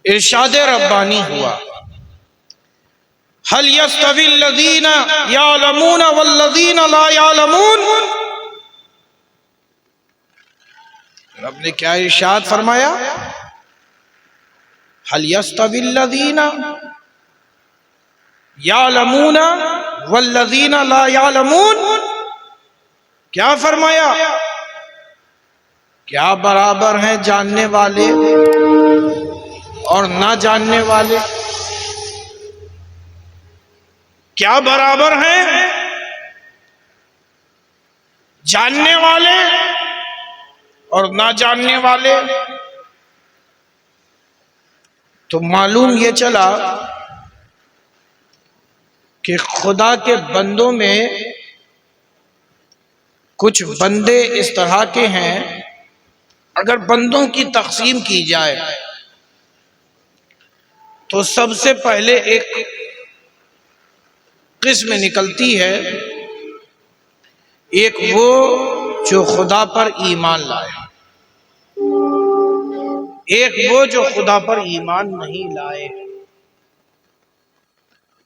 ارشاد ربانی ہوا، هل يستوي الذين يعلمون والذين لا يعلمون۔ رب نے کیا ارشاد فرمایا؟ هل يستوي الذين يعلمون والذين لا يعلمون۔ کیا فرمایا؟ کیا برابر ہیں جاننے والے اور نہ جاننے والے؟ کیا برابر ہیں جاننے والے اور نہ جاننے والے؟ تو معلوم یہ چلا کہ خدا کے بندوں میں کچھ بندے اس طرح کے ہیں، اگر بندوں کی تقسیم کی جائے تو سب سے پہلے ایک قسم نکلتی ہے، ایک وہ جو خدا پر ایمان لائے، ایک وہ جو خدا پر ایمان نہیں لائے۔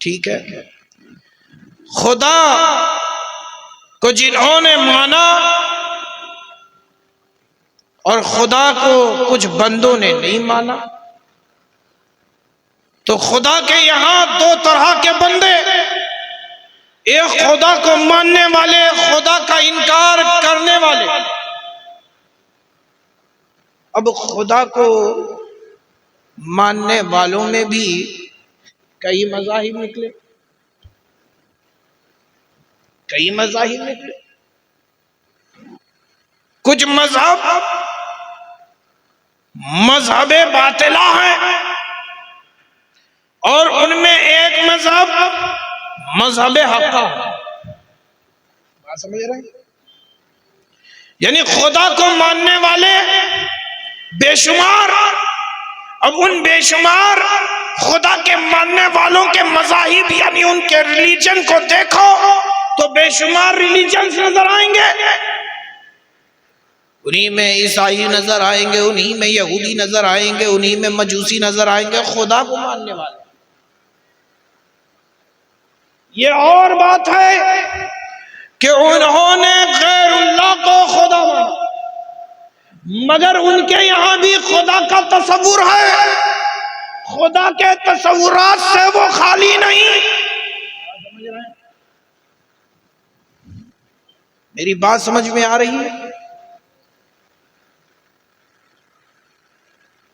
ٹھیک ہے، خدا کو جنہوں نے مانا اور خدا کو کچھ بندوں نے نہیں مانا، تو خدا کے یہاں دو طرح کے بندے، ایک خدا کو ماننے والے، خدا کا انکار کرنے والے۔ اب خدا کو ماننے والوں میں بھی کئی مذاہب نکلے، کئی مذاہب نکلے۔ کچھ مذہب باطلہ ہیں، اور ان میں ایک مذہب حقہ ہے۔ بات سمجھ رہے ہیں؟ یعنی خدا کو ماننے والے بے شمار، اب ان بے شمار خدا کے ماننے والوں کے مذاہب یعنی ان کے ریلیجن کو دیکھو تو بے شمار ریلیجنز نظر آئیں گے، انہی میں عیسائی نظر آئیں گے، انہی میں یہودی نظر آئیں گے، انہی میں مجوسی نظر آئیں گے، خدا کو ماننے والے۔ یہ اور بات ہے کہ انہوں نے غیر اللہ کو خدا مانا، مگر ان کے یہاں بھی خدا کا تصور ہے، خدا کے تصورات سے وہ خالی نہیں۔ میری بات سمجھ میں آ رہی ہے؟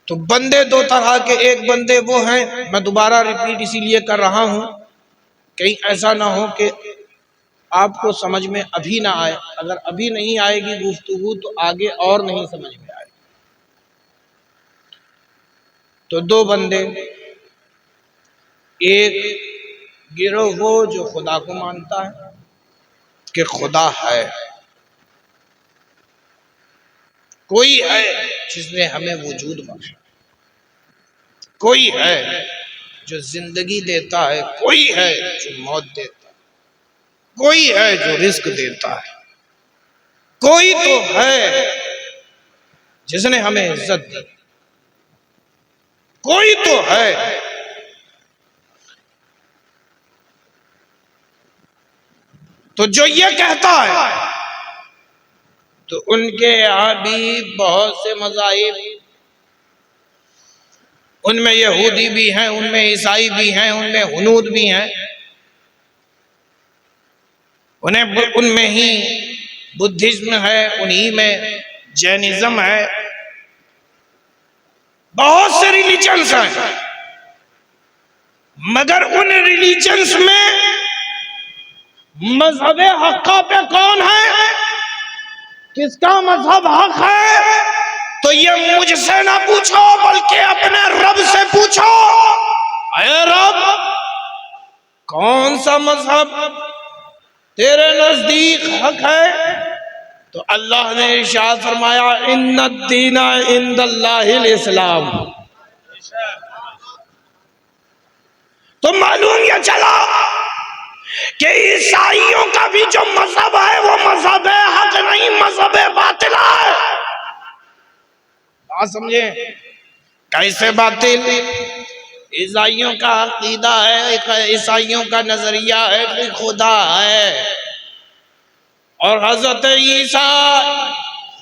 تو بندے دو طرح کے، ایک بندے وہ ہیں، میں دوبارہ ریپیٹ اسی لیے کر رہا ہوں کہیں ایسا نہ ہو کہ آپ کو سمجھ میں ابھی نہ آئے، اگر ابھی نہیں آئے گی گفتگو تو آگے اور نہیں سمجھ میں آئے۔ تو دو بندے، ایک گروہ وہ جو خدا کو مانتا ہے کہ خدا ہے، کوئی ہے جس نے ہمیں وجود بخشا، کوئی ہے جو زندگی دیتا ہے، کوئی ہے جو موت دیتا ہے، کوئی ہے جو رزق دیتا ہے، کوئی تو ہے جس نے ہمیں عزت دی، کوئی تو ہے۔ تو جو یہ کہتا ہے تو ان کے یہاں بھی بہت سے مذاہب، ان میں یہودی بھی ہیں، ان میں عیسائی بھی ہیں، ان میں ہنود بھی ہیں، ان میں ہی بدھزم ہے، انہی میں جینزم ہے، بہت سے ریلیجنز ہیں، مگر ان ریلیجنز میں مذہب حقہ پہ کون ہے؟ کس کا مذہب حق ہے؟ تو یہ مجھ سے نہ پوچھو بلکہ اپنے رب سے پوچھو، اے رب کون سا مذہب تیرے نزدیک حق ہے؟ تو اللہ نے ارشاد فرمایا ان الدین عند اللہ الاسلام۔ تو معلوم یہ چلا کہ عیسائیوں کا بھی جو مذہب ہے وہ مذہب حق نہیں، مذہب باطل ہے۔ بات سمجھے؟ کیسے باطل؟ عیسائیوں کا عقیدہ ہے، عیسائیوں کا نظریہ ہے کہ خدا ہے، اور حضرت عیسیٰ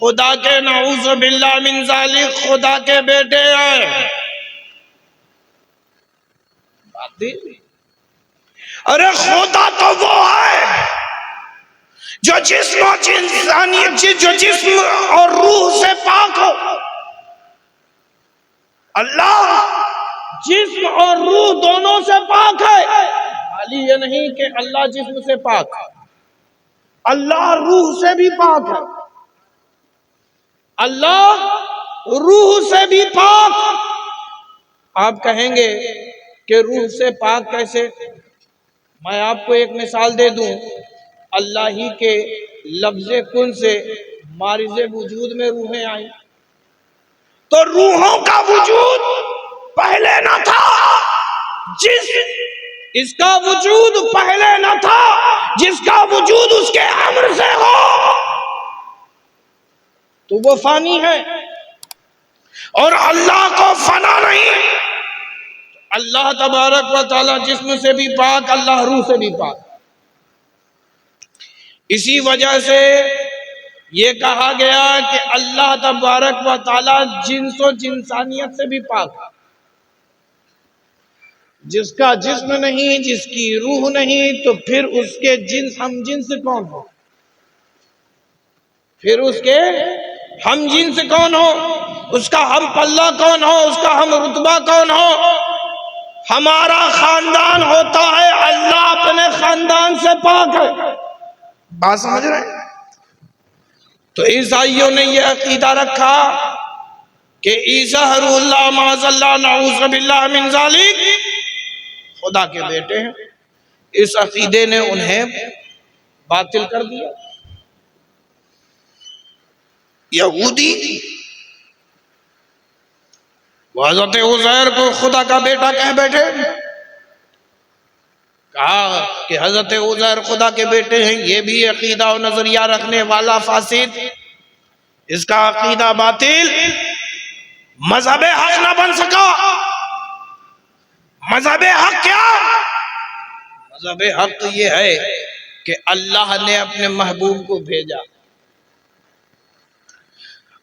خدا کے نعوذ باللہ من ذالک خدا کے بیٹے ہیں۔ باطل؟ ارے خدا تو وہ ہے جو جسم و انسانیت، جو جسم اور روح سے پاک ہو۔ اللہ جسم اور روح دونوں سے پاک ہے، خالی یہ نہیں کہ اللہ جسم سے پاک ہے، اللہ روح سے بھی پاک ہے، اللہ روح سے بھی پاک۔ آپ کہیں گے کہ روح سے پاک کیسے؟ میں آپ کو ایک مثال دے دوں، اللہ ہی کے لفظ کن سے مارز وجود میں روحیں آئیں، تو روحوں کا وجود پہلے نہ تھا، اس کا وجود پہلے نہ تھا جس کا وجود اس کے امر سے ہو، تو وہ فانی ہے، اور اللہ کو فنا نہیں۔ اللہ تبارک و تعالی جسم سے بھی پاک، اللہ روح سے بھی پاک۔ اسی وجہ سے یہ کہا گیا کہ اللہ تبارک و تعالی جنس و جنسانیت سے بھی پاک ہے۔ جس کا جسم نہیں، جس کی روح نہیں، تو پھر اس کے جنس ہم جنس کون ہو؟ پھر اس کے ہم جنس کون ہو؟ اس کا ہم پلہ کون ہو؟ اس کا ہم رتبہ کون ہو؟ ہمارا خاندان ہوتا ہے، اللہ اپنے خاندان سے پاک ہے۔ بات سمجھ رہے ہیں؟ تو عیسائیوں نے یہ عقیدہ رکھا کہ عیسیٰ روح اللہ معاذ اللہ نعوذ باللہ من ذالک خدا کے بیٹے ہیں۔ اس عقیدے نے انہیں باطل کر دیا۔ یہودی حضرت عزیر کو خدا کا بیٹا کہہ بیٹھے، کہا کہ حضرت عزیر خدا کے بیٹے ہیں، یہ بھی عقیدہ و نظریہ رکھنے والا فاسد، اس کا عقیدہ باطل، مذہب حق نہ بن سکا۔ مذہب حق کیا؟ مذہب حق تو یہ ہے کہ اللہ نے اپنے محبوب کو بھیجا،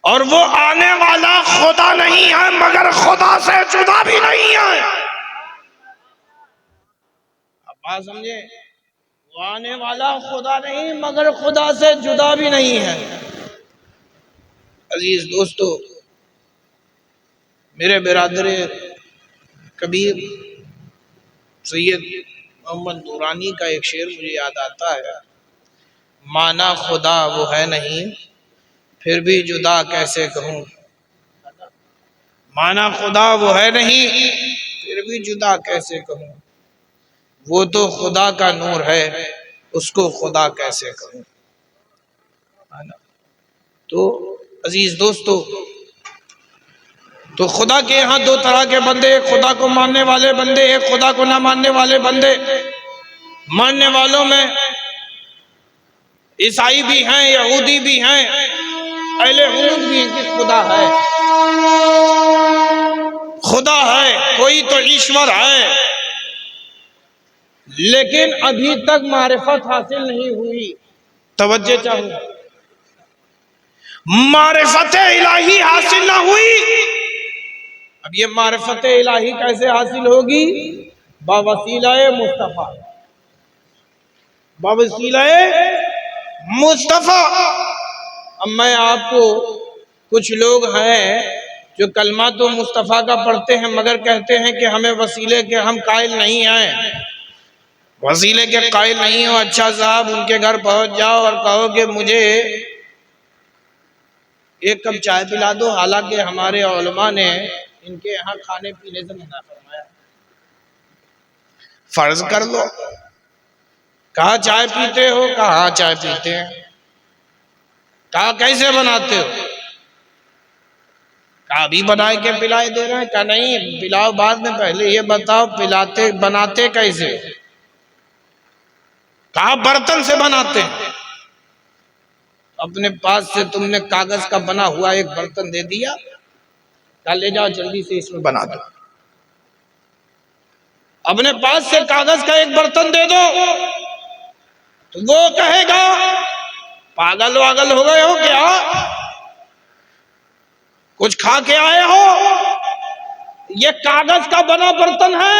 اور وہ آنے والا خدا نہیں ہے مگر خدا سے جدا بھی نہیں ہے۔ اب بات سمجھے؟ وہ آنے والا خدا نہیں مگر خدا سے جدا بھی نہیں ہے۔ عزیز دوستو، میرے برادر کبیر سید محمد نورانی کا ایک شعر مجھے یاد آتا ہے، مانا خدا وہ ہے نہیں پھر بھی جدا کیسے کہوں، مانا خدا وہ ہے نہیں پھر بھی جدا کیسے کہوں، وہ تو خدا کا نور ہے اس کو خدا کیسے کہوں۔ تو عزیز دوستو، تو خدا کے یہاں دو طرح کے بندے، ایک خدا کو ماننے والے بندے، ایک خدا کو نہ ماننے والے بندے۔ ماننے والوں میں عیسائی بھی ہیں، یہودی بھی ہیں، اہل ہنود بھی ہیں کہ خدا ہے، خدا ہے، کوئی تو ایشور ہے، لیکن ابھی تک معرفت حاصل نہیں ہوئی۔ توجہ چاہوں، معرفت الہی حاصل نہ ہوئی۔ اب یہ معرفت الہی کیسے حاصل ہوگی؟ بوسیلہ مصطفیٰ، بوسیلہ مصطفیٰ۔ اب میں آپ کو، کچھ لوگ ہیں جو کلمہ تو مصطفیٰ کا پڑھتے ہیں مگر کہتے ہیں کہ ہمیں وسیلے کے ہم قائل نہیں ہیں، وسیلے کے قائل نہیں ہو۔ اچھا صاحب، ان کے گھر پہنچ جاؤ اور کہو کہ مجھے ایک کپ چائے پلا دو، حالانکہ ہمارے علماء نے ان کے یہاں کھانے پینے سے منع فرمایا۔ فرض کر لو، کہا چائے پیتے ہو؟ کہا ہاں چائے پیتے ہیں۔ کہا کیسے بناتے ہو؟ کہا ابھی بنائے کے پلائے دے رہے ہیں۔ کہا نہیں، پلاؤ بعد میں، پہلے یہ بتاؤ بناتے کیسے؟ کہا برتن سے بناتے ہیں۔ اپنے پاس سے تم نے کاغذ کا بنا ہوا ایک برتن دے دیا، کہا لے جاؤ جلدی سے اس میں بنا دو. اپنے پاس سے کاغذ کا ایک برتن دے دو تو وہ کہے گا پاگل واگل ہو گئے ہو کیا؟ کچھ کھا کے آئے ہو؟ یہ کاغذ کا بنا برتن ہے،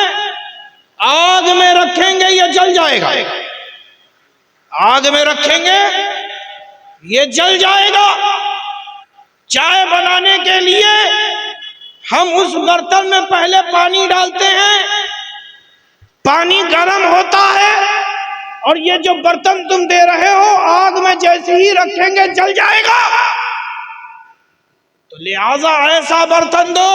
آگ میں رکھیں گے یہ جل جائے گا. آگ میں رکھیں گے یہ جل جائے گا. چائے بنانے کے لیے ہم اس برتن میں پہلے پانی ڈالتے ہیں، پانی گرم ہوتا ہے اور یہ جو برتن تم دے رہے ہو آگ میں جیسے ہی رکھیں گے جل جائے گا. تو لہذا ایسا برتن دو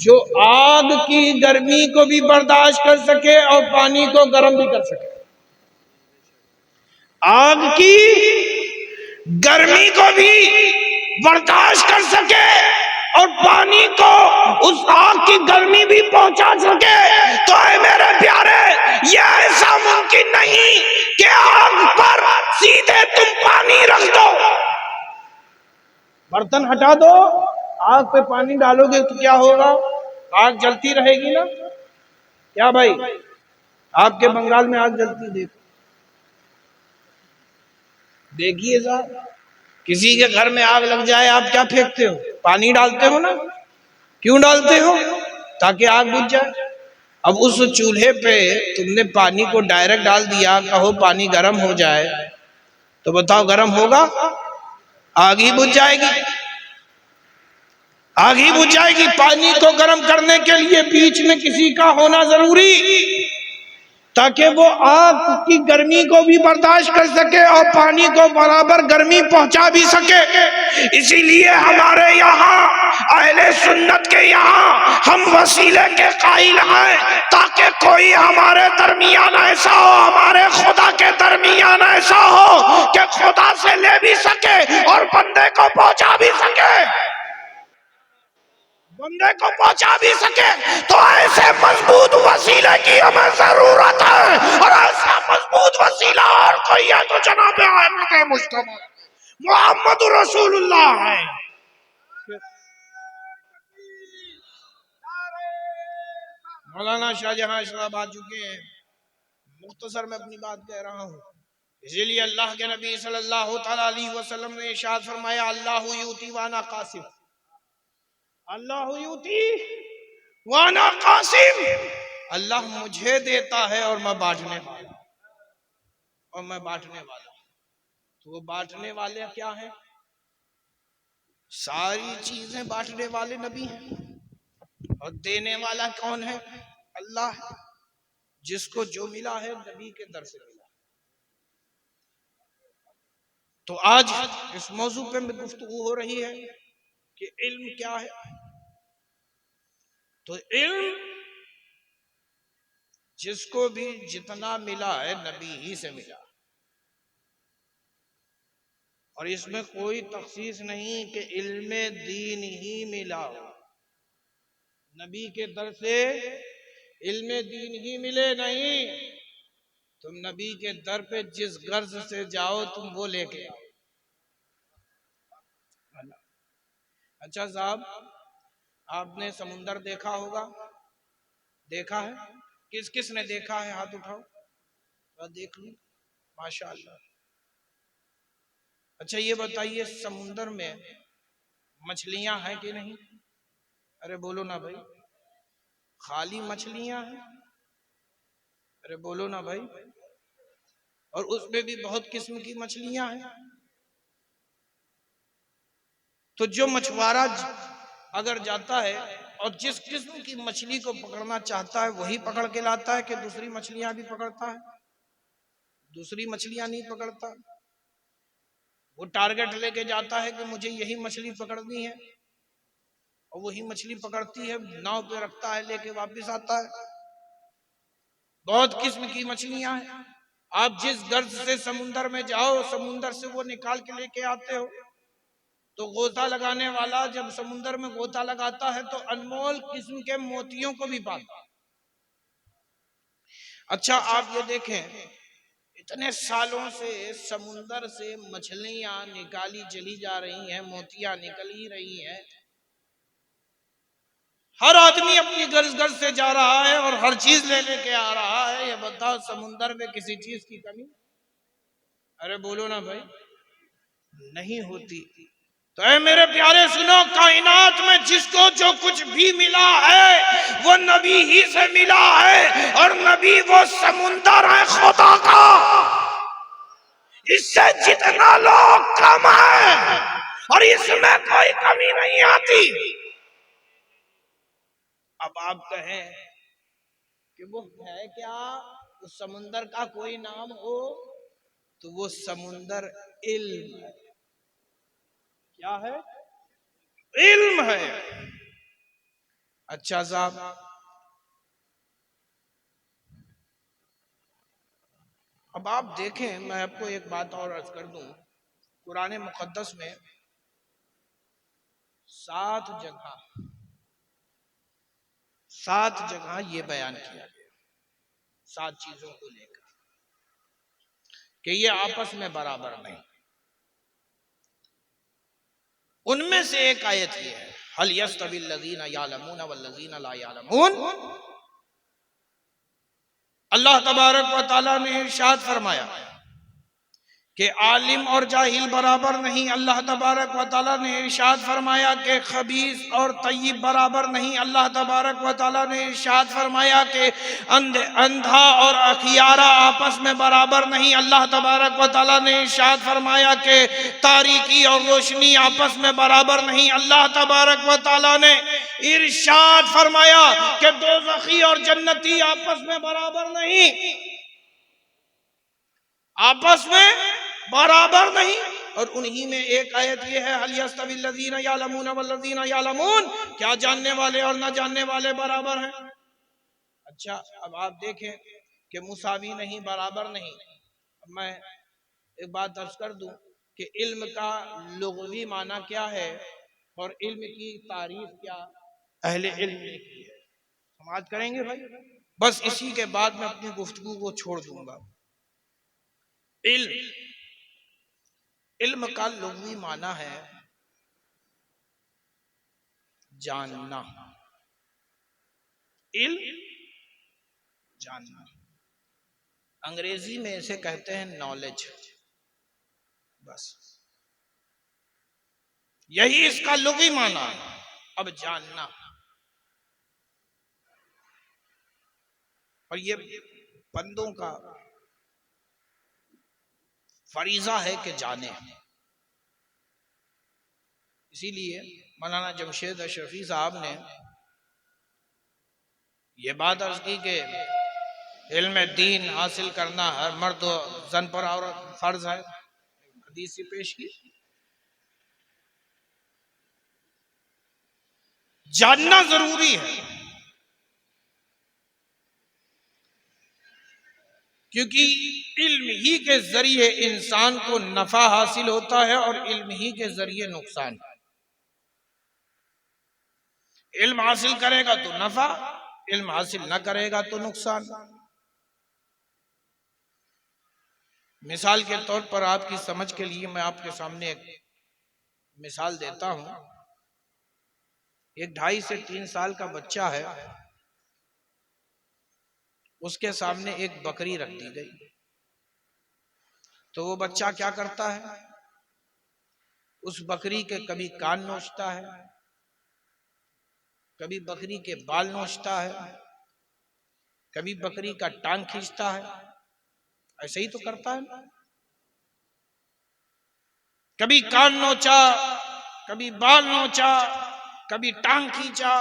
جو آگ کی گرمی کو بھی برداشت کر سکے اور پانی کو گرم بھی کر سکے. آگ کی گرمی کو بھی برداشت کر سکے اور پانی کو اس آگ کی گرمی بھی پہنچا سکے. تو اے میرے پیارے، یہ ایسا ممکن نہیں کہ آگ پر سیدھے تم پانی رکھ دو. برتن ہٹا دو، آگ پہ پانی ڈالو گے تو کیا ہوگا؟ آگ جلتی رہے گی نا. کیا بھائی، آپ کے بنگال میں آگ جلتی دیکھیے صاحب، کسی کے گھر میں آگ لگ جائے آپ کیا پھینکتے ہو؟ پانی ڈالتے ہو نا. کیوں ڈالتے ہو؟ تاکہ آگ بجھ جائے. اب اس چولہے پہ تم نے پانی کو ڈائریکٹ ڈال دیا، کہو پانی گرم ہو جائے تو بتاؤ گرم ہوگا؟ آگ ہی بجھ جائے گی. آگ ہی بجھ جائے گی. پانی کو گرم کرنے کے لیے بیچ میں کسی کا ہونا ضروری، تاکہ وہ آگ کی گرمی کو بھی برداشت کر سکے اور پانی کو برابر گرمی پہنچا بھی سکے. اسی لیے ہمارے یہاں اہل سنت کے یہاں ہم وسیلے کے قائل ہیں، تاکہ کوئی ہمارے درمیان ایسا ہو، ہمارے خدا کے درمیان ایسا ہو کہ خدا سے لے بھی سکے اور بندے کو پہنچا بھی سکے. بندے کو پہنچا بھی سکے. تو ایسے مضبوط وسیلے کی ہمیں ضرورت ہے، اور ایسا مضبوط وسیلہ اور کوئی ہے تو جناب احمد مجتبی محمد رسول اللہ ہے. مولانا شاہ جہاں اشرف آ چکے ہیں، مختصر میں اپنی بات کہہ رہا ہوں. اسی لیے اللہ کے نبی صلی اللہ تعالی علیہ وسلم نے ارشاد فرمایا اللہ یؤتی وانا قاسم. اللہ یؤتی وانا قاسم. اللہ مجھے دیتا ہے اور میں بانٹنے والا ہوں. تو وہ بانٹنے والے کیا ہیں؟ ساری چیزیں بانٹنے والے نبی ہیں. اور دینے والا کون ہے؟ اللہ. جس کو جو ملا ہے نبی کے در سے ملا. تو آج اس موضوع پہ گفتگو ہو رہی ہے کہ علم کیا ہے. تو علم جس کو بھی جتنا ملا ہے نبی ہی سے ملا، اور اس میں کوئی تخصیص نہیں کہ علم دین ہی ملا ہو. نبی کے در سے علم دین ہی ملے نہیں. تم نبی کے در پہ جس غرض سے جاؤ تم وہ لے کے آؤ. اچھا صاحب، آپ نے سمندر دیکھا ہوگا، دیکھا ہے؟ کس کس نے دیکھا ہے؟ ہاتھ اٹھاؤ، دیکھ لوں. ماشاءاللہ. اچھا یہ بتائیے سمندر میں مچھلیاں ہیں کہ نہیں؟ ارے بولو نا بھائی. خالی مچھلیاں ہیں؟ ارے بولو نا بھائی. اور اس میں بھی بہت قسم کی مچھلیاں ہیں. تو جو مچھوارہ اگر جاتا ہے اور جس قسم کی مچھلی کو پکڑنا چاہتا ہے وہی پکڑ کے لاتا ہے کہ دوسری مچھلیاں بھی پکڑتا ہے؟ دوسری مچھلیاں نہیں پکڑتا. وہ ٹارگٹ لے کے جاتا ہے کہ مجھے یہی مچھلی پکڑنی ہے، اور وہی مچھلی پکڑتی ہے، ناؤ پہ رکھتا ہے، لے کے واپس آتا ہے. بہت قسم کی مچھلیاں ہیں. آپ جس غرض سے سمندر میں جاؤ سمندر سے وہ نکال کے لے کے آتے ہو. تو غوطہ لگانے والا جب سمندر میں غوطہ لگاتا ہے تو انمول قسم کے موتیوں کو بھی پاتا. اچھا آپ یہ دیکھیں، اتنے سالوں سے سمندر سے مچھلیاں نکالی چلی جا رہی ہیں، موتیاں نکل ہی رہی ہیں، ہر آدمی اپنی غرض سے جا رہا ہے اور ہر چیز لے کے آ رہا ہے. یہ بتاؤ سمندر میں کسی چیز کی کمی؟ ارے بولو نا بھائی. نہیں ہوتی. تو اے میرے پیارے سنو، کائنات میں جس کو جو کچھ بھی ملا ہے وہ نبی ہی سے ملا ہے، اور نبی وہ سمندر ہے خدا کا. اس سے جتنا لوگ کم ہے اور اس میں کوئی کمی نہیں آتی. اب آپ کہیں کہ وہ ہے کیا؟ اس سمندر کا کوئی نام ہو تو وہ سمندر علم ہے. کیا ہے؟ علم ہے. اچھا صاحب، اب آپ دیکھیں، میں آپ کو ایک بات اور عرض کر دوں. قرآن مقدس میں 7 جگہ یہ بیان کیا گیا، 7 چیزوں کو لے کر کہ یہ آپس میں برابر نہیں. ان میں سے ایک آیت یہ ہے، هل يستوي الذين يعلمون والذين لا يعلمون. اللہ تبارک و تعالیٰ نے ارشاد فرمایا کہ عالم اور جاہل برابر نہیں. اللہ تبارک و تعالیٰ نے ارشاد فرمایا کہ خبیث اور طیب برابر نہیں. اللہ تبارک و تعالیٰ نے ارشاد فرمایا کہ اندھا اور اخیارہ آپس میں برابر نہیں. اللہ تبارک و تعالیٰ نے ارشاد فرمایا کہ تاریکی اور روشنی آپس میں برابر نہیں. اللہ تبارک و تعالیٰ نے ارشاد فرمایا کہ دوزخی اور جنتی آپس میں برابر نہیں، آپس میں برابر نہیں. اور انہی میں ایک آیت یہ ہے، هل يستوي الذين يعلمون والذين يعلمون. کیا جاننے والے اور نہ جاننے والے برابر ہیں؟ اچھا، اب آپ دیکھیں کہ مساوی نہیں، برابر نہیں. اب میں ایک بات عرض کر دوں کہ علم کا لغوی معنی کیا ہے اور علم کی تعریف کیا اہل علم نے کی ہے. سماعت کریں گے بھائی؟ بس اسی کے بعد میں اپنی گفتگو کو چھوڑ دوں گا. علم کا لغوی معنی ہے جاننا. علم جاننا. انگریزی میں اسے کہتے ہیں نالج. بس یہی اس کا لغوی معنی ہے. اب جاننا، اور یہ بندوں کا فریضہ ہے کہ جانے. اسی لیے مولانا جمشید اشرفی صاحب نے یہ بات عرض کی کہ علم دین حاصل کرنا ہر مرد و زن پر عورت فرض ہے. حدیث پیش کی. جاننا ضروری ہے، کیونکہ علم ہی کے ذریعے انسان کو نفع حاصل ہوتا ہے اور علم ہی کے ذریعے نقصان. علم حاصل کرے گا تو نفع، علم حاصل نہ کرے گا تو نقصان. مثال کے طور پر آپ کی سمجھ کے لیے میں آپ کے سامنے ایک مثال دیتا ہوں. ایک 2.5 سے 3 سال کا بچہ ہے، اس کے سامنے ایک بکری رکھ دی گئی. تو وہ بچہ کیا کرتا ہے؟ اس بکری کے کبھی کان نوچتا ہے، کبھی بکری کے بال نوچتا ہے، کبھی بکری کا ٹانگ کھینچتا ہے. ایسے ہی تو کرتا ہے نا. کبھی کان نوچا، کبھی بال نوچا، کبھی ٹانگ کھینچا.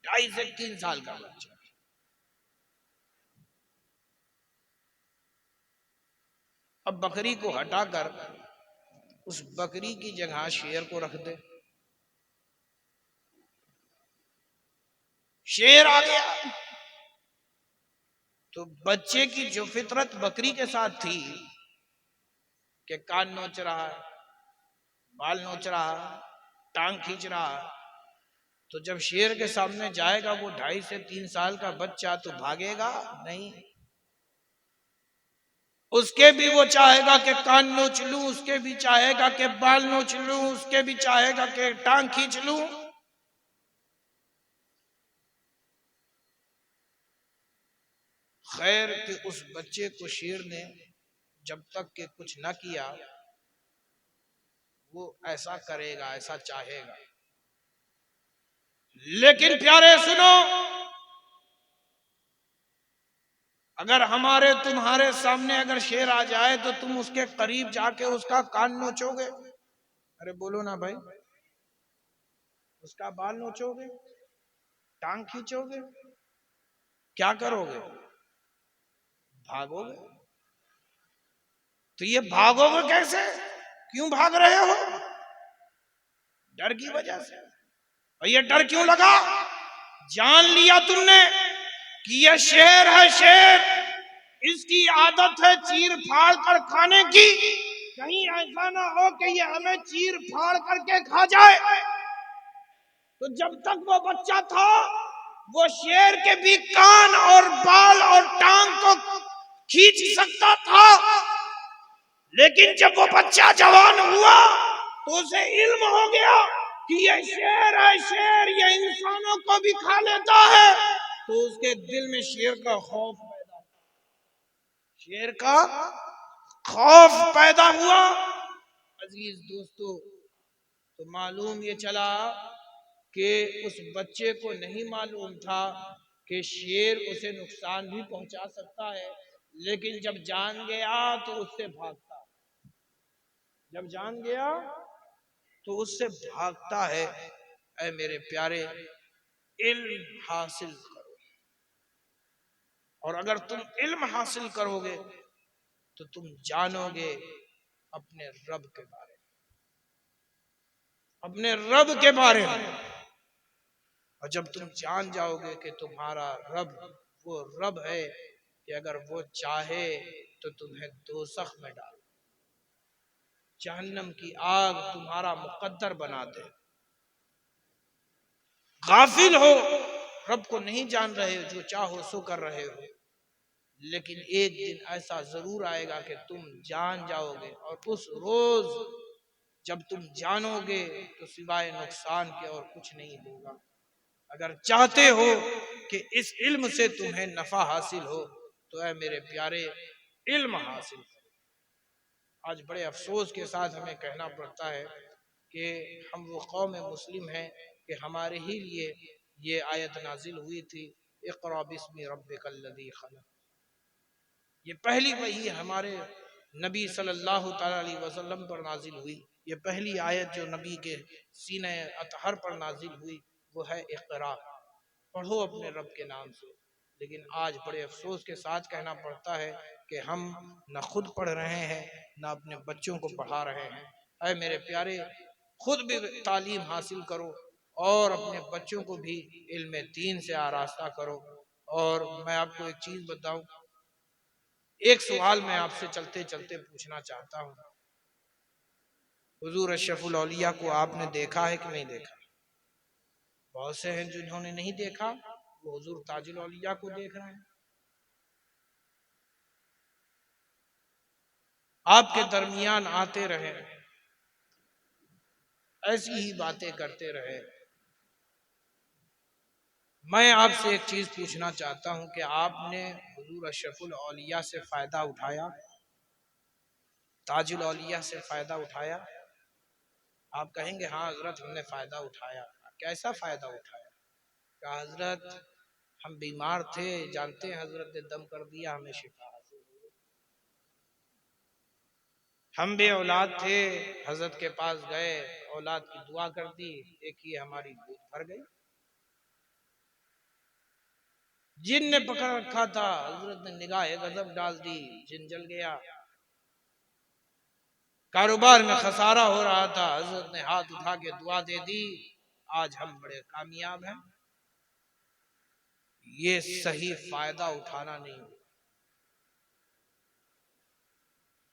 2.5 سے 3 سال کا بچہ. اب بکری کو ہٹا کر اس بکری کی جگہ شیر کو رکھ دے. شیر آ گیا تو بچے کی جو فطرت بکری کے ساتھ تھی کہ کان نوچ رہا ہے، بال نوچ رہا ہے، ٹانگ کھینچ رہا ہے، تو جب شیر کے سامنے جائے گا وہ 2.5 سے 3 سال کا بچہ تو بھاگے گا نہیں. اس کے بھی وہ چاہے گا کہ کان نوچ لوں، اس کے بھی چاہے گا کہ بال نوچ لوں، اس کے بھی چاہے گا کہ ٹانگ کھینچ لوں. خیر کہ اس بچے کو شیر نے جب تک کہ کچھ نہ کیا وہ ایسا کرے گا، ایسا چاہے گا. لیکن پیارے سنو، اگر ہمارے تمہارے سامنے اگر شیر آ جائے تو تم اس کے قریب جا کے اس کا کان نوچو گے؟ ارے بولو نا بھائی، اس کا بال نوچو گے؟ ٹانگ کھینچو گے؟ کیا کرو گے؟ بھاگو گے. تو یہ بھاگو گے کیسے؟ کیوں بھاگ رہے ہو؟ ڈر کی وجہ سے. اور یہ ڈر کیوں لگا؟ جان لیا تم نے کہ یہ شیر ہے، شیر اس کی عادت ہے چیر پھاڑ کر کھانے کی. کہیں ایسا نہ ہو کہ یہ ہمیں چیر پھاڑ کر کے کھا جائے. تو جب تک وہ بچہ تھا وہ شیر کے بھی کان اور بال اور ٹانگ کو کھینچ سکتا تھا. لیکن جب وہ بچہ جوان ہوا تو اسے علم ہو گیا کہ یہ شیر ہے، شیر یہ انسانوں کو بھی کھا لیتا ہے. تو اس کے دل میں شیر کا خوف پیدا ہوا. شیر کا خوف پیدا ہوا. عزیز دوستو، تو معلوم یہ چلا کہ اس بچے کو نہیں معلوم تھا کہ شیر اسے نقصان بھی پہنچا سکتا ہے. لیکن جب جان گیا تو اس سے بھاگتا. جب جان گیا تو اس سے بھاگتا ہے. اے میرے پیارے، علم حاصل کرو، اور اگر تم علم حاصل کرو گے تو تم جانو گے اپنے رب کے بارے میں، اپنے رب کے بارے میں. اور جب تم جان جاؤ گے کہ تمہارا رب وہ رب ہے کہ اگر وہ چاہے تو تمہیں دوزخ میں ڈال، جہنم کی آگ تمہارا مقدر بنا دے. غافل ہو، رب کو نہیں جان رہے، جو چاہو سو کر رہے ہو. لیکن ایک دن ایسا ضرور آئے گا کہ تم جان جاؤ گے، اور اس روز جب تم جانو گے تو سوائے نقصان کے اور کچھ نہیں ہوگا. اگر چاہتے ہو کہ اس علم سے تمہیں نفع حاصل ہو تو اے میرے پیارے علم حاصل کرو. آج بڑے افسوس کے ساتھ ہمیں کہنا پڑتا ہے کہ ہم وہ قوم مسلم ہیں کہ ہمارے ہی لیے یہ آیت نازل ہوئی تھی، اقرأ باسم ربک الذی خلق. یہ پہلی وحی ہمارے نبی صلی اللہ تعالی علیہ وسلم پر نازل ہوئی. یہ پہلی آیت جو نبی کے سینہ اطہر پر نازل ہوئی وہ ہے اقرا، پڑھو اپنے رب کے نام سے. لیکن آج بڑے افسوس کے ساتھ کہنا پڑتا ہے کہ ہم نہ خود پڑھ رہے ہیں نہ اپنے بچوں کو پڑھا رہے ہیں. اے میرے پیارے، خود بھی تعلیم حاصل کرو اور اپنے بچوں کو بھی علم دین سے آراستہ کرو. اور میں آپ کو ایک چیز بتاؤں، ایک سوال میں آپ سے چلتے چلتے پوچھنا چاہتا ہوں. حضور اشرف الاولیاء کو آپ نے دیکھا ہے کہ نہیں دیکھا؟ بہت سے ہیں جنہوں نے نہیں دیکھا، وہ حضور تاج الاولیاء کو دیکھ رہے ہیں. آپ کے درمیان آتے رہے، ایسی ہی باتیں کرتے رہے. میں آپ سے ایک چیز پوچھنا چاہتا ہوں کہ آپ نے حضور اشرف الاولیاء سے فائدہ اٹھایا؟ تاج الاولیاء سے فائدہ اٹھایا؟ آپ کہیں گے ہاں حضرت ہم نے فائدہ اٹھایا. کیسا فائدہ اٹھایا؟ کہ حضرت ہم بیمار تھے، جانتے ہیں حضرت نے دم کر دیا، ہمیں شفا حاصل ہوئی. ہم بے اولاد تھے، حضرت کے پاس گئے، اولاد کی دعا کر دی، دیکھیے ہماری گود بھر گئی. جن نے پکڑ رکھا تھا حضرت نے نگاہ غضب ڈال دی، جن جل گیا. کاروبار میں خسارہ ہو رہا تھا، حضرت نے ہاتھ اٹھا کے دعا دے دی، آج ہم بڑے کامیاب ہیں. یہ صحیح فائدہ اٹھانا نہیں.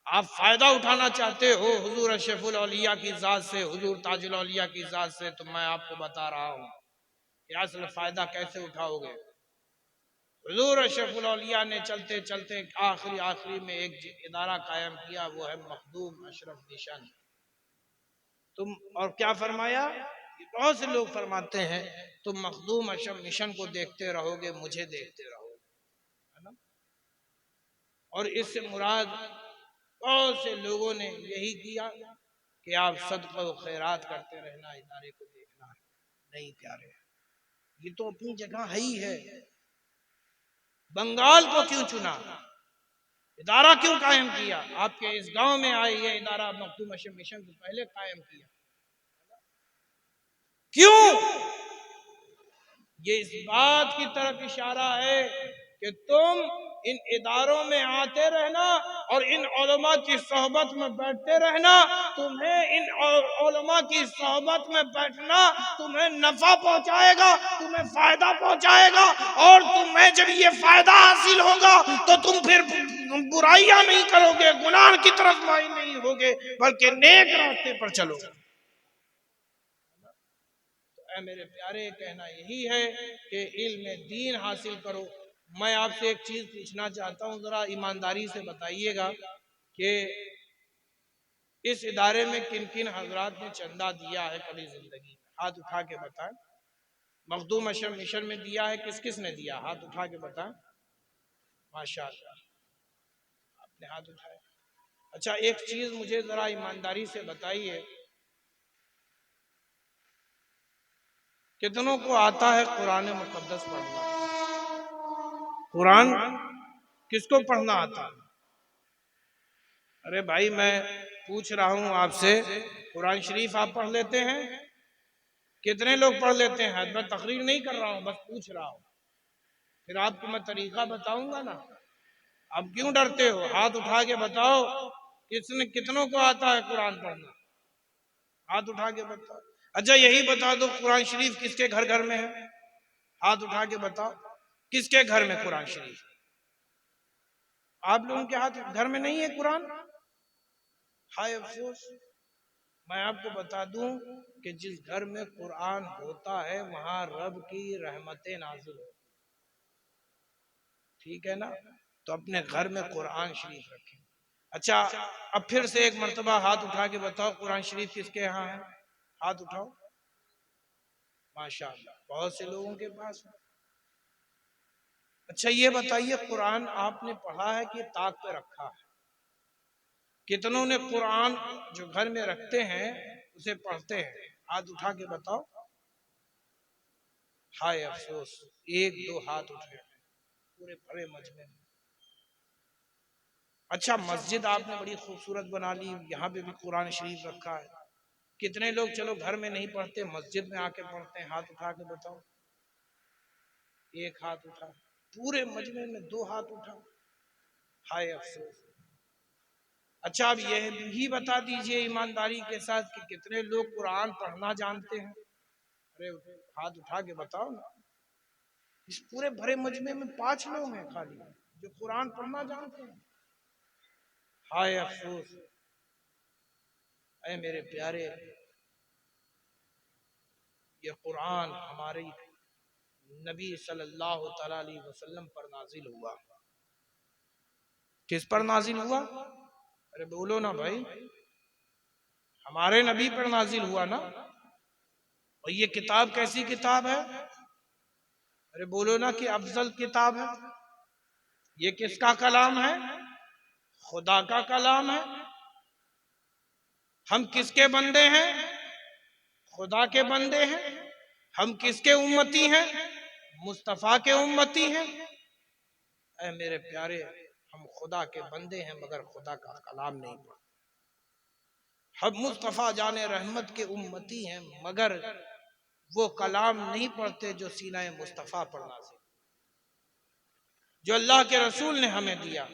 آپ فائدہ اٹھانا چاہتے ہو حضور اشرف الاولیاء کی ذات سے، حضور تاج الاولیاء کی ذات سے، تو میں آپ کو بتا رہا ہوں کہ اصل فائدہ کیسے اٹھاؤ گے. حضور اشرف الاولیاء نے چلتے چلتے آخری میں ایک ادارہ قائم کیا، وہ ہے مخدوم اشرف مشن. تم اور کیا فرمایا؟ بہت سے لوگ فرماتے ہیں تم مخدوم اشرف مشن کو دیکھتے رہو گے، مجھے دیکھتے رہو گے، ہے نا؟ اور اس سے مراد بہت سے لوگوں نے یہی کیا کہ آپ صدقہ و خیرات کرتے رہنا، ادارے کو دیکھنا ہے. نہیں پیارے، یہ تو اپنی جگہ ہے ہی ہے. بنگال کو کیوں چنا، ادارہ کیوں قائم کیا؟ آپ کے اس گاؤں میں آئے یہ ادارہ مخدوم اشرف مشن سے پہلے قائم کیا. کیوں؟ یہ اس بات کی طرف اشارہ ہے کہ تم ان اداروں میں آتے رہنا اور ان علماء کی صحبت میں بیٹھتے رہنا. تمہیں ان علماء کی صحبت میں بیٹھنا تمہیں نفع پہنچائے گا، تمہیں فائدہ پہنچائے گا، اور تمہیں جب یہ فائدہ حاصل ہوگا تو تم پھر برائیاں نہیں کرو گے، گناہ کی طرف مائل نہیں ہوگے، بلکہ نیک راستے پر چلو. اے میرے پیارے، کہنا یہی ہے کہ علم دین حاصل کرو. میں آپ سے ایک چیز پوچھنا چاہتا ہوں، ذرا ایمانداری سے بتائیے گا کہ اس ادارے میں کن کن حضرات نے چندہ دیا ہے کبھی زندگی میں؟ ہاتھ اٹھا کے بتائیں. مخدوم اشرف مشن میں دیا ہے، کس کس نے دیا؟ ہاتھ اٹھا کے بتائیں. ماشاءاللہ، آپ نے ہاتھ اٹھائے. اچھا، ایک چیز مجھے ذرا ایمانداری سے بتائیے، کتنوں کو آتا ہے قرآن مقدس پڑھنا؟ قرآن کس کو پڑھنا آتا ہے؟ ارے بھائی، میں پوچھ رہا ہوں آپ سے، قرآن شریف آپ پڑھ لیتے ہیں؟ کتنے لوگ پڑھ لیتے ہیں؟ میں تقریر نہیں کر رہا ہوں، بس پوچھ رہا ہوں. پھر آپ کو میں طریقہ بتاؤں گا نا. آپ کیوں ڈرتے ہو؟ ہاتھ اٹھا کے بتاؤ، کتنوں کو آتا ہے قرآن پڑھنا؟ ہاتھ اٹھا کے بتاؤ. اچھا یہی بتا دو، قرآن شریف کس کے گھر گھر میں ہے؟ ہاتھ اٹھا کے بتاؤ، کس کے گھر میں قرآن شریف؟ آپ لوگوں کے ہاتھ گھر میں نہیں ہے قرآن؟ ہائے افسوس. میں آپ کو بتا دوں کہ جس گھر میں قرآن ہوتا ہے وہاں رب کی رحمتیں نازل ہوتی. ٹھیک ہے نا؟ تو اپنے گھر میں قرآن شریف رکھیں. اچھا، اب پھر سے ایک مرتبہ ہاتھ اٹھا کے بتاؤ، قرآن شریف کس کے ہاں ہے؟ ہاتھ اٹھاؤ. ماشاءاللہ، بہت سے لوگوں کے پاس. اچھا یہ بتائیے، قرآن آپ نے پڑھا ہے کہ طاق پہ رکھا ہے؟ کتنوں نے قرآن جو گھر میں رکھتے ہیں اسے پڑھتے ہیں؟ ہاتھ اٹھا کے بتاؤ. ہائے افسوس، ایک دو ہاتھ اٹھے ہیں پورے بڑے مجمع میں. اچھا، مسجد آپ نے بڑی خوبصورت بنا لی، یہاں پہ بھی قرآن شریف رکھا ہے. کتنے لوگ چلو گھر میں نہیں پڑھتے، مسجد میں آ کے پڑھتے ہیں؟ ہاتھ اٹھا کے بتاؤ. ایک ہاتھ اٹھا. پورے مجمع میں دو ہاتھ اٹھا. ہائے افسوس. اچھا اب یہ بھی بتا دیجئے ایمانداری کے ساتھ کہ کتنے لوگ قرآن پڑھنا جانتے ہیں؟ ارے ہاتھ اٹھا کے بتاؤ نا. اس پورے بھرے مجمع میں 5 لوگ ہیں خالی جو قرآن پڑھنا جانتے ہیں. ہائے افسوس. اے میرے پیارے، یہ قرآن ہماری نبی صلی اللہ تعالی علیہ وسلم پر نازل ہوا. کس پر نازل ہوا؟ ارے بولو نا بھائی. ہمارے نبی پر نازل ہوا نا. اور یہ کتاب کیسی کتاب ہے؟ ارے بولو نا کہ افضل کتاب ہے. یہ کس کا کلام ہے؟ خدا کا کلام ہے. ہم کس کے بندے ہیں؟ خدا کے بندے ہیں. ہم کس کے امتی ہیں؟ مصطفیٰ کے امتی ہیں. اے میرے پیارے، ہم خدا کے بندے ہیں مگر خدا کا کلام نہیں پڑھتے. ہم مصطفیٰ جان رحمت کے امتی ہیں مگر وہ کلام نہیں پڑھتے جو سینہ مصطفیٰ پر نازل، جو اللہ کے رسول نے ہمیں دیا.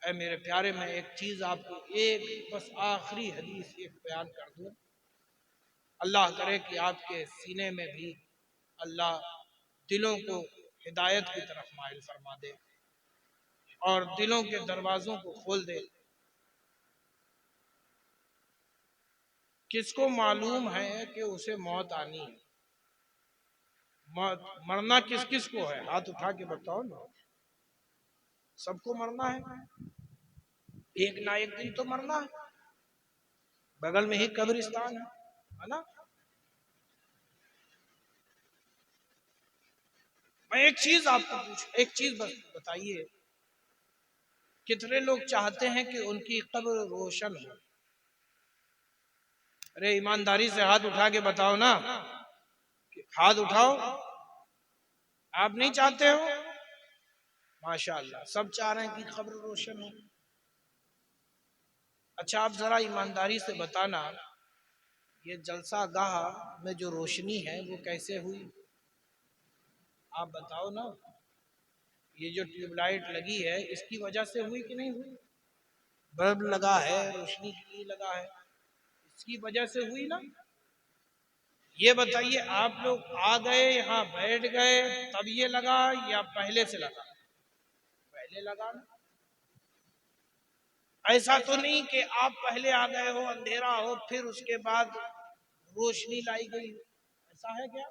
اے میرے پیارے، میں ایک چیز آپ کو ایک بس آخری حدیث ایک بیان کر دوں. اللہ کرے کہ آپ کے سینے میں بھی اللہ دلوں کو ہدایت کی طرف مائل فرما دے اور دلوں کے دروازوں کو کھول دے. کس کو معلوم ہے کہ اسے موت آنی ہے؟ مرنا کس کس کو ہے؟ ہاتھ اٹھا کے بتاؤ نا. سب کو مرنا ہے، ایک نہ ایک دن تو مرنا ہے. بغل میں ہی قبرستان ہے نا. میں ایک چیز آپ کو ایک چیز بس بتائیے کتنے لوگ چاہتے ہیں کہ ان کی قبر روشن ہو؟ ارے ایمانداری سے ہاتھ اٹھا کے بتاؤ نا، ہاتھ اٹھاؤ، آپ نہیں چاہتے ہو؟ ماشاءاللہ سب چاہ رہے ہیں کہ قبر روشن ہو۔ اچھا آپ ذرا ایمانداری سے بتانا، یہ جلسہ گاہ میں جو روشنی ہے وہ کیسے ہوئی؟ آپ بتاؤ نا، یہ جو ٹیوب لائٹ لگی ہے اس کی وجہ سے ہوئی کہ نہیں ہوئی؟ بلب لگا ہے، روشنی کے لیے لگا ہے، اس کی وجہ سے ہوئی نا؟ یہ بتائیے آپ لوگ آ گئے یہاں بیٹھ گئے تب یہ لگا یا پہلے سے لگا؟ پہلے لگا نا؟ ایسا تو نہیں کہ آپ پہلے آ گئے ہو، اندھیرا ہو، پھر اس کے بعد روشنی لائی گئی ہو، ایسا ہے کیا؟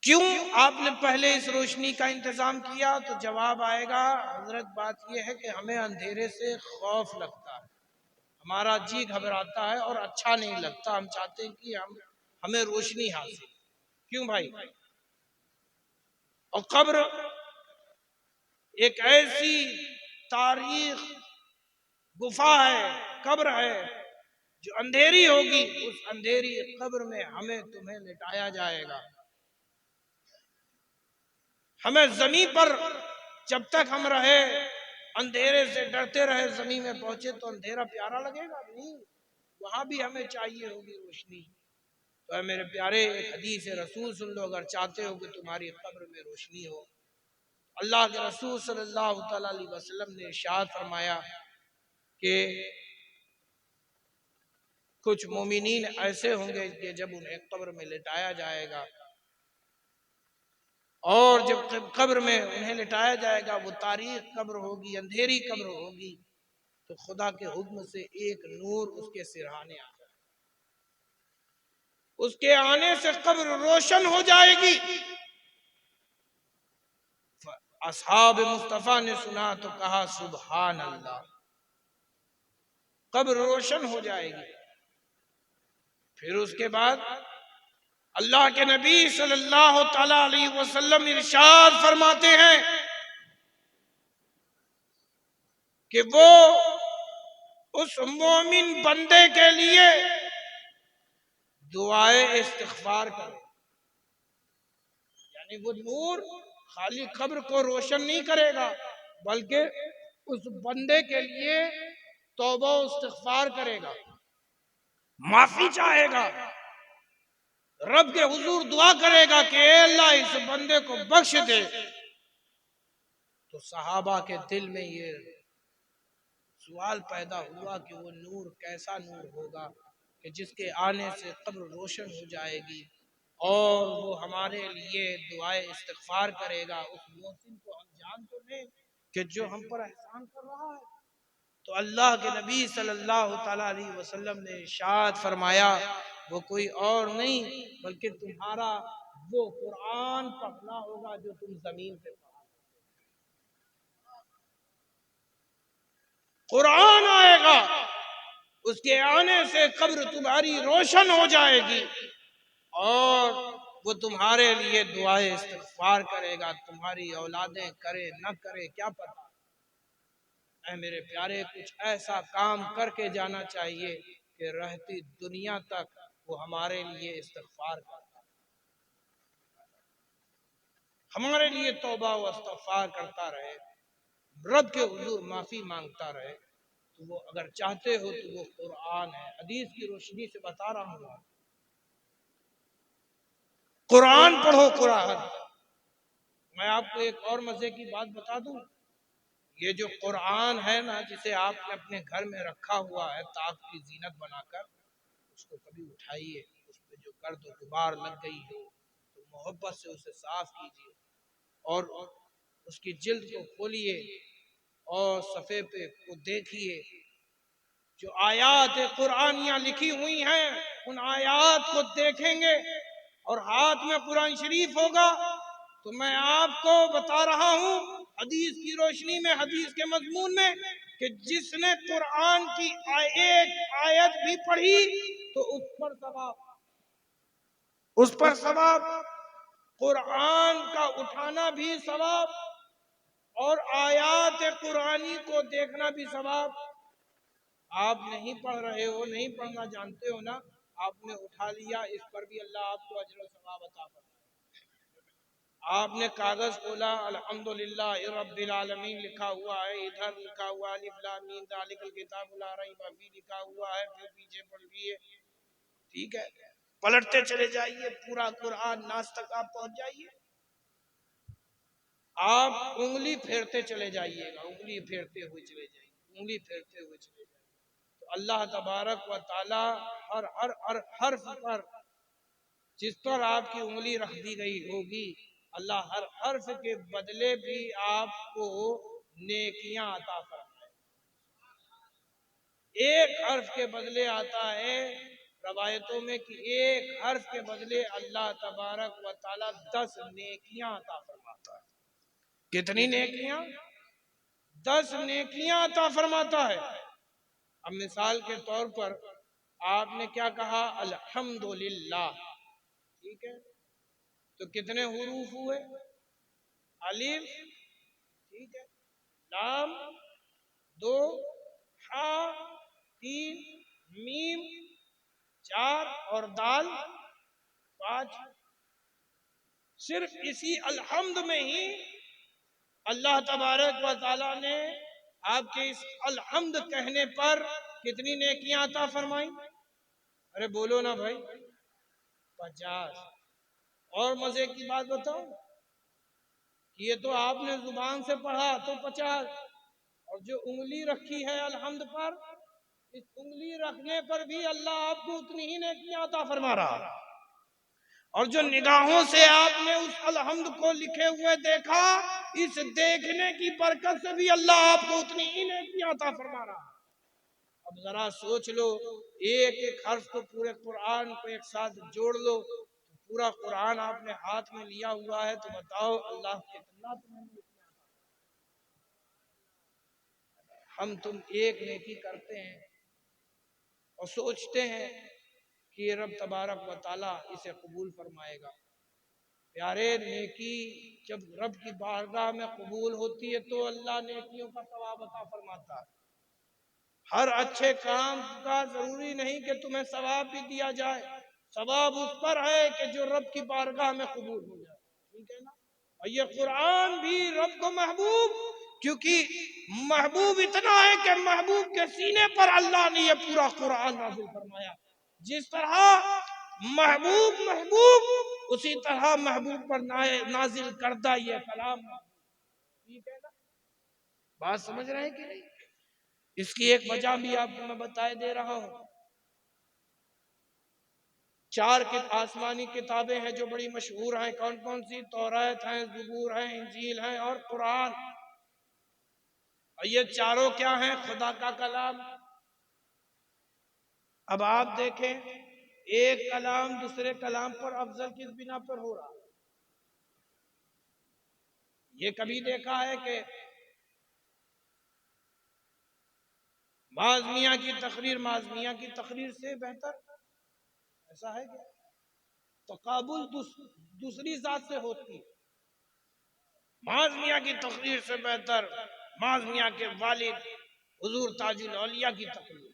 کیوں آپ نے پہلے اس روشنی کا انتظام کیا؟ تو جواب آئے گا حضرت بات یہ ہے کہ ہمیں اندھیرے سے خوف لگتا ہے، ہمارا جی گھبراتا ہے اور اچھا نہیں لگتا، ہم چاہتے ہیں کہ ہمیں روشنی حاصل۔ کیوں بھائی؟ اور قبر ایک ایسی تاریخ گفا ہے، قبر ہے جو اندھیری ہوگی، اس اندھیری قبر میں ہمیں تمہیں لٹایا جائے گا۔ ہمیں زمین پر جب تک ہم رہے اندھیرے سے ڈرتے رہے، زمین میں پہنچے تو اندھیرا پیارا لگے گا نہیں، وہاں بھی ہمیں چاہیے ہوگی روشنی۔ تو اے میرے پیارے، ایک حدیث رسول سن لو، اگر چاہتے ہو کہ تمہاری قبر میں روشنی ہو، اللہ کے رسول صلی اللہ تعالی علیہ وسلم نے ارشاد فرمایا کہ کچھ مومنین ایسے ہوں گے کہ جب انہیں قبر میں لٹایا جائے گا، اور جب قبر میں انہیں لٹایا جائے گا، وہ تاریخ قبر ہوگی، اندھیری قبر ہوگی، تو خدا کے حکم سے ایک نور اس کے سرہانے آ جائے، اس کے آنے سے قبر روشن ہو جائے گی۔ اصحاب مصطفیٰ نے سنا تو کہا سبحان اللہ، قبر روشن ہو جائے گی۔ پھر اس کے بعد اللہ کے نبی صلی اللہ تعالی علیہ وسلم ارشاد فرماتے ہیں کہ وہ اس مومن بندے کے لیے دعائے استغفار کرے، یعنی وہ نور خالی قبر کو روشن نہیں کرے گا، بلکہ اس بندے کے لیے توبہ و استغفار کرے گا، معافی چاہے گا، رب کے حضور دعا کرے گا کہ اے اللہ اس بندے کو بخش دے۔ تو صحابہ کے دل میں یہ سوال پیدا ہوا کہ وہ نور کیسا نور ہوگا کہ جس کے آنے سے قبر روشن ہو جائے گی اور وہ ہمارے لیے دعائے استغفار کرے گا۔ اس محسن کو ہم جان تو لیں کہ جو ہم پر احسان کر رہا ہے۔ تو اللہ کے نبی صلی اللہ تعالی علیہ وسلم نے ارشاد فرمایا وہ کوئی اور نہیں بلکہ تمہارا وہ قرآن پڑھنا ہوگا جو تم زمین پہ پڑھا۔ قرآن آئے گا، اس کے آنے سے قبر تمہاری روشن ہو جائے گی اور وہ تمہارے لیے دعائے استغفار کرے گا، تمہاری اولادیں کرے نہ کرے کیا پتہ۔ اے میرے پیارے، کچھ ایسا کام کر کے جانا چاہیے کہ رہتی دنیا تک وہ ہمارے لیے استغفار کرتا، ہمارے لیے توبہ و استغفار کرتا رہے، رب کے حضور معافی مانگتا رہے۔ تو وہ اگر چاہتے ہو تو وہ قرآن ہے، حدیث کی روشنی سے بتا رہا ہوں، قرآن پڑھو۔ قرآن، میں آپ کو ایک اور مزے کی بات بتا دوں، یہ جو قرآن ہے نا جسے آپ نے اپنے گھر میں رکھا ہوا ہے طاق کی زینت بنا کر، اس کو کبھی اٹھائیے، اس پہ جو گرد و غبار لگ گئی ہو تو محبت سے اسے صاف کیجیے اور اس کی جلد کو کھولیے اور صفحے پہ کو دیکھیے، جو آیات قرآنیاں لکھی ہوئی ہیں ان آیات کو دیکھیں گے اور ہاتھ میں قرآن شریف ہوگا تو میں آپ کو بتا رہا ہوں حدیث کی روشنی میں، حدیث کے مضمون میں، کہ جس نے قرآن کی ایک آیت بھی پڑھی تو اس پر ثواب، اس پر ثواب، قرآن کا اٹھانا بھی ثواب، اور آیات قرآنی کو دیکھنا بھی ثواب. آپ نہیں پڑھ رہے ہو، نہیں پڑھنا جانتے ہو نا، آپ نے اٹھا لیا، اس پر بھی اللہ آپ کو اجر و ثواب عطا فرمائے. آپ نے کاغذ کھولا، الحمدللہ رب العالمین لکھا ہوا ہے، ادھر لکھا ہوا ہے الف لام میم ذالک الکتاب لا ریب فیہ لکھا ہوا ہے، پھر پیچھے پڑھ لیے. ٹھیک ہے، پلٹتے چلے جائیے، پورا قرآن ناس تک آپ پہنچ جائیے. آپ انگلی پھیرتے چلے جائیے گا، انگلی پھیرتے ہوئے چلے جائیے، انگلی پھیرتے ہوئے چلے جائیے. تو اللہ تبارک و تعالی ہر ہر ہر حرف پر جس پر آپ کی انگلی رکھ دی گئی ہوگی، اللہ ہر حرف کے بدلے بھی آپ کو نیکیاں عطا فرمائے. ایک حرف کے بدلے آتا ہے روایتوں میں کہ ایک حرف کے بدلے اللہ تبارک و تعالی 10 نیکیاں عطا فرماتا ہے. کتنی نیکیاں؟ 10 نیکیاں عطا فرماتا ہے. اب مثال کے طور پر آپ نے کیا کہا؟ الحمدللہ. ٹھیک ہے، تو کتنے حروف ہوئے؟ الف، ٹھیک ہے، لام 2، ہا 3، میم 4 اور دال 5. صرف اسی الحمد میں ہی اللہ تبارک و تعالی نے آپ کے اس الحمد کہنے پر کتنی نیکیاں عطا فرمائیں؟ ارے بولو نا بھائی، 50. اور مزے کی بات بتاؤ، یہ تو آپ نے زبان سے پڑھا تو 50، اور جو انگلی رکھی ہے الحمد پر، اس انگلی رکھنے پر بھی اللہ آپ کو اتنی ہی نیکیاں عطا فرما رہا. اور جو نگاہوں سے آپ نے اس الحمد کو لکھے ہوئے دیکھا، اس دیکھنے کی برکت سے بھی اللہ آپ کو اتنی ہی نیکیاں عطا فرما رہا. اب ذرا سوچ لو، ایک ایک حرف کو پورے قرآن کو ایک ساتھ جوڑ لو، پورا قرآن آپ نے ہاتھ میں لیا ہوا ہے، تو بتاؤ اللہ کتنا تمہیں نیکیاں عطا. ہم تم ایک نیکی کرتے ہیں اور سوچتے ہیں کہ یہ رب تبارک و تعالیٰ اسے قبول فرمائے گا. پیارے، نیکی جب رب کی بارگاہ میں قبول ہوتی ہے تو اللہ نیکیوں کا ثواب عطا فرماتا ہے. ہر اچھے کام کا ضروری نہیں کہ تمہیں ثواب بھی دیا جائے، ثواب اس پر ہے کہ جو رب کی بارگاہ میں قبول ہو جائے. ٹھیک ہے نا؟ اور یہ قرآن بھی رب کو محبوب، کیونکہ محبوب اتنا ہے کہ محبوب کے سینے پر اللہ نے یہ پورا قرآن نازل فرمایا. جس طرح محبوب محبوب، اسی طرح محبوب پر نازل کردہ یہ کلام. ٹھیک ہے نا؟ بات سمجھ رہے ہیں کہ نہیں؟ اس کی ایک وجہ بھی آپ کو میں بتائے دے رہا ہوں. 4 آسمانی کتابیں ہیں جو بڑی مشہور ہیں. کون کون سی؟ توریت ہیں، زبور ہیں، انجیل ہیں اور قرآن. اور یہ چاروں کیا ہیں؟ خدا کا کلام. اب آپ دیکھیں، ایک کلام دوسرے کلام پر افضل کس بنا پر ہو رہا؟ یہ کبھی دیکھا ہے کہ معاذ میاں کی تقریر معاذ میاں کی تقریر سے بہتر؟ ایسا ہے کیا؟ تقابل دوسری ذات سے ہوتی ہے. معاذ میاں کی تقریر سے بہتر معاذ میاں کے والد حضور تاج الاولیاء کی تقریر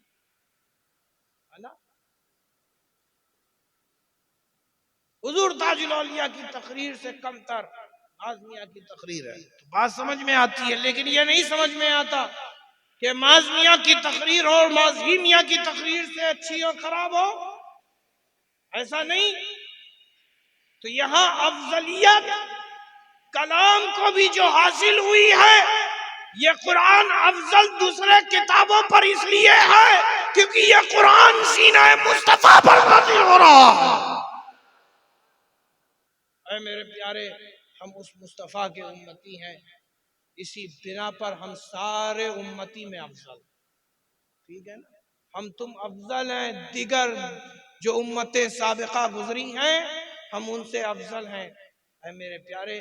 ہے نا؟ حضور تاج الاولیاء کی تقریر سے کم تر معاذ میاں کی تقریر ہے. تو بات سمجھ میں آتی ہے، لیکن یہ نہیں سمجھ میں آتا کہ معاذ میاں کی تقریر اور ماضی میاں کی تقریر سے اچھی اور خراب ہو. ایسا نہیں. تو یہاں افضلیت کلام کو بھی جو حاصل ہوئی ہے، یہ قرآن افضل دوسرے کتابوں پر اس لیے ہے کیونکہ یہ قرآن سینہ مصطفیٰ پر نازل ہو رہا ہے. اے میرے پیارے، ہم اس مصطفیٰ کے امتی ہیں، اسی بنا پر ہم سارے امتی میں افضل. ٹھیک ہے نا؟ ہم تم افضل ہیں، دیگر جو امتیں سابقہ گزری ہیں ہم ان سے افضل ہیں. اے میرے پیارے،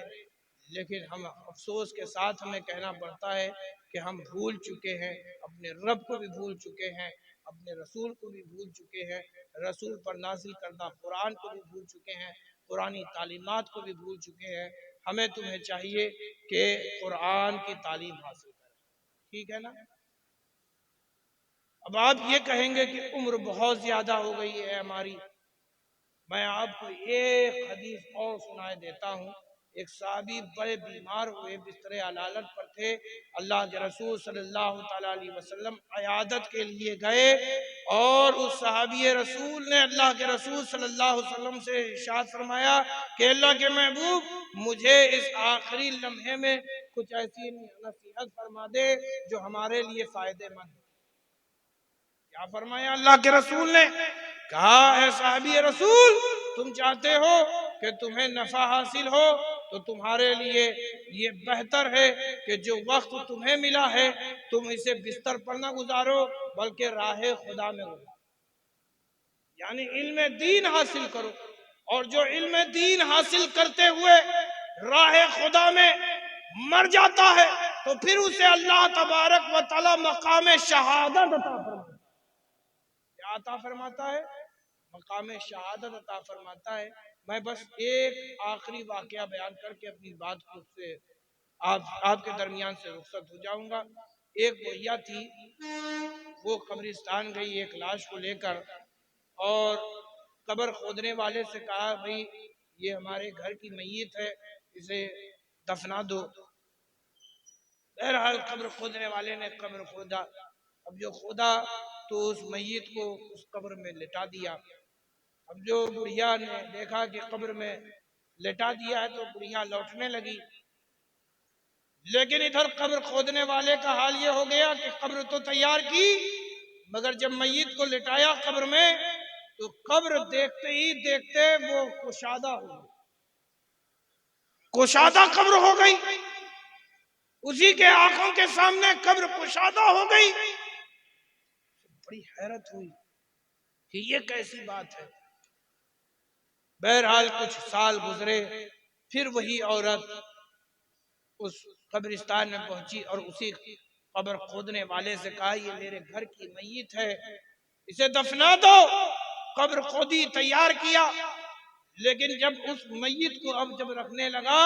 لیکن ہم افسوس کے ساتھ ہمیں کہنا پڑتا ہے کہ ہم بھول چکے ہیں، اپنے رب کو بھی بھول چکے ہیں، اپنے رسول کو بھی بھول چکے ہیں، رسول پر نازل کردہ قرآن کو بھی بھول چکے ہیں، قرآنی تعلیمات کو بھی بھول چکے ہیں. ہمیں تمہیں چاہیے کہ قرآن کی تعلیم حاصل کریں، ٹھیک ہے نا؟ اب آپ یہ کہیں گے کہ عمر بہت زیادہ ہو گئی ہے ہماری، میں آپ کو ایک حدیث اور سنائے دیتا ہوں۔ ایک صحابی بڑے بیمار ہوئے، بستر علالت پر تھے، اللہ کے رسول صلی اللہ تعالیٰ علیہ وسلم عیادت کے لیے گئے، اور اس صحابی رسول نے اللہ کے رسول صلی اللہ علیہ وسلم سے ارشاد فرمایا کہ اللہ کے محبوب، مجھے اس آخری لمحے میں کچھ ایسی نصیحت فرما دے جو ہمارے لیے فائدے مند ہو۔ کیا فرمایا اللہ کے رسول نے؟ کہا اے صحابی رسول، تم چاہتے ہو کہ تمہیں نفع حاصل ہو تو تمہارے لیے یہ بہتر ہے کہ جو وقت تمہیں ملا ہے تم اسے بستر پر نہ گزارو بلکہ راہ خدا میں گزارو، یعنی علم دین حاصل کرو، اور جو علم دین حاصل کرتے ہوئے راہ خدا میں مر جاتا ہے تو پھر اسے اللہ تبارک و تعالی مقام شہادت عطا فرماتا ہے۔ کیا عطا فرماتا ہے؟ مقام شہادت عطا فرماتا ہے۔ میں بس ایک آخری واقعہ بیان کر کے اپنی بات کو سے آپ کے درمیان سے رخصت ہو جاؤں گا۔ ایک بھیا تھی، وہ قبرستان گئی ایک لاش کو لے کر، اور قبر کھودنے والے سے کہا بھئی یہ ہمارے گھر کی میت ہے، اسے دفنا دو۔ بہرحال قبر کھودنے والے نے قبر کھودا، اب جو کھودا تو اس میت کو اس قبر میں لٹا دیا۔ اب جو بڑھیا نے دیکھا کہ قبر میں لٹا دیا ہے تو بڑھیا لوٹنے لگی، لیکن ادھر قبر کھودنے والے کا حال یہ ہو گیا کہ قبر تو تیار کی، مگر جب میت کو لٹایا قبر میں تو قبر دیکھتے ہی دیکھتے وہ کشادہ ہو گئی، کشادہ قبر ہو گئی، اسی کے آنکھوں کے سامنے قبر کشادہ ہو گئی۔ بڑی حیرت ہوئی کہ یہ کیسی بات ہے۔ بہرحال کچھ سال گزرے، پھر وہی عورت اس قبرستان میں پہنچی اور اسی قبر کھودنے والے سے کہا یہ میرے گھر کی میت ہے، اسے دفنا دو۔ قبر کھودی، تیار کیا، لیکن جب اس میت کو اب جب رکھنے لگا